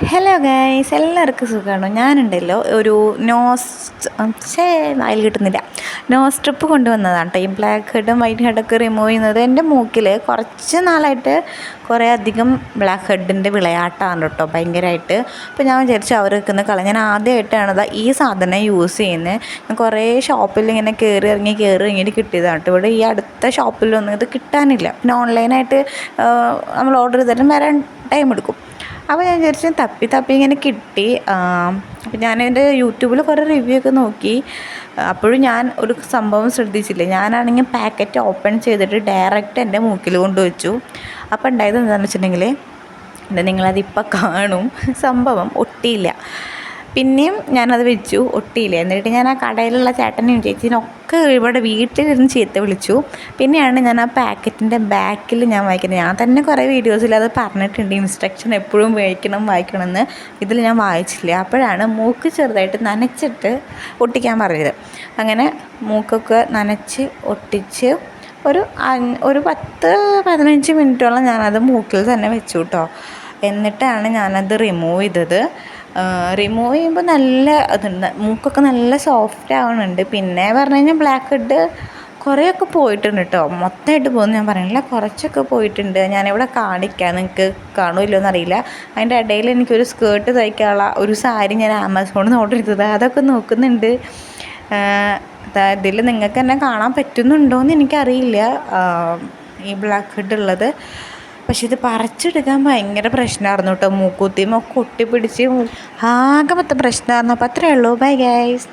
Hello guys, എല്ലാവർക്കും സുഖമാണോ? ഞാനുണ്ടല്ലോ ഒരു അതിൽ കിട്ടുന്നില്ല സ്ട്രിപ്പ് കൊണ്ടുവന്നതാണ് കേട്ടോ. ഈ ബ്ലാക്ക് ഹെഡും വൈറ്റ് ഹെഡൊക്കെ റിമൂവ് ചെയ്യുന്നത് എൻ്റെ മൂക്കിൽ കുറച്ച് നാളായിട്ട് കുറേ അധികം ബ്ലാക്ക് ഹെഡിൻ്റെ വിളയാട്ടമാണ് കേട്ടോ, ഭയങ്കരമായിട്ട്. അപ്പോൾ ഞാൻ വിചാരിച്ചു അവർ വെക്കുന്ന കള ഞാൻ ആദ്യമായിട്ടാണ് ഈ സാധനം യൂസ് ചെയ്യുന്നത്. ഞാൻ കുറേ ഷോപ്പിൽ ഇങ്ങനെ കയറി ഇറങ്ങിയിട്ട് കിട്ടിയതാണ് കേട്ടോ. ഇവിടെ ഈ അടുത്ത ഷോപ്പിലൊന്നും ഇത് കിട്ടാനില്ല. പിന്നെ ഓൺലൈനായിട്ട് നമ്മൾ ഓർഡർ ചെയ്താലും വരാൻ ടൈം എടുക്കും. അപ്പോൾ ഞാൻ വിചാരിച്ചു തപ്പി ഇങ്ങനെ കിട്ടി. അപ്പോൾ ഞാനതിൻ്റെ യൂട്യൂബിൽ കുറേ റിവ്യൂ ഒക്കെ നോക്കി. അപ്പോഴും ഞാൻ ഒരു സംഭവം ശ്രദ്ധിച്ചില്ല. ഞാനാണെങ്കിൽ പാക്കറ്റ് ഓപ്പൺ ചെയ്തിട്ട് ഡയറക്റ്റ് എൻ്റെ മൂക്കിൽ കൊണ്ടുവച്ചു. അപ്പോൾ ഉണ്ടായത് എന്താണെന്ന് വെച്ചിട്ടുണ്ടെങ്കിൽ നിങ്ങളതിപ്പോൾ കാണും, സംഭവം ഒട്ടിയില്ല. പിന്നെയും ഞാനത് വെച്ചു, ഒട്ടിയില്ല. എന്നിട്ട് ഞാൻ ആ കടയിലുള്ള ചേട്ടനെയും ചേച്ചീനൊക്കെ ഇവിടെ വീട്ടിലിരുന്ന് ചീത്ത വിളിച്ചു. പിന്നെയാണ് ഞാൻ ആ പാക്കറ്റിൻ്റെ ബാക്കിൽ ഞാൻ വായിക്കുന്നത്. ഞാൻ തന്നെ കുറേ വീഡിയോസിൽ അത് പറഞ്ഞിട്ടുണ്ട്, ഇൻസ്ട്രക്ഷൻ എപ്പോഴും വായിക്കണമെന്ന്. ഇതിൽ ഞാൻ വായിച്ചില്ല. അപ്പോഴാണ് മൂക്ക് ചെറുതായിട്ട് നനച്ചിട്ട് ഒട്ടിക്കാൻ പറഞ്ഞത്. അങ്ങനെ മൂക്കൊക്കെ നനച്ച് ഒട്ടിച്ച് ഒരു 10-15 മിനിറ്റോളം ഞാനത് മൂക്കിൽ തന്നെ വെച്ചു കേട്ടോ. എന്നിട്ടാണ് ഞാനത് റിമൂവ് ചെയ്തത്. റിമൂവ് ചെയ്യുമ്പോൾ നല്ല അതുണ്ട്, മൂക്കൊക്കെ നല്ല സോഫ്റ്റ് ആവുന്നുണ്ട്. പിന്നെ പറഞ്ഞു കഴിഞ്ഞാൽ ബ്ലാക്ക് ഹെഡ് കുറേയൊക്കെ പോയിട്ടുണ്ട് കേട്ടോ. മൊത്തമായിട്ട് പോകുന്നു ഞാൻ പറയുന്നില്ല, കുറച്ചൊക്കെ പോയിട്ടുണ്ട്. ഞാനിവിടെ കാണിക്കാം, നിങ്ങൾക്ക് കാണുമല്ലോ എന്നറിയില്ല. അതിൻ്റെ ഇടയിൽ എനിക്കൊരു സ്കേർട്ട് തയ്ക്കാനുള്ള ഒരു സാരി ഞാൻ ആമസോണിൽ നിന്ന് ഓർഡർ ചെയ്തത്, അതൊക്കെ നോക്കുന്നുണ്ട്. ഇതിൽ നിങ്ങൾക്ക് എന്നെ കാണാൻ പറ്റുന്നുണ്ടോയെന്ന് എനിക്കറിയില്ല, ഈ ബ്ലാക്ക് ഹെഡ് ഉള്ളത്. പക്ഷെ ഇത് പറിച്ചെടുക്കാൻ ഭയങ്കര പ്രശ്നമായിരുന്നു കേട്ടോ. മൂക്കുത്തിയുമൊക്കെ ഒട്ടിപ്പിടിച്ച് ആകെ മൊത്തം പ്രശ്നമായിരുന്നു. അപ്പോൾ അത്രയേ ഉള്ളൂ. Bye guys.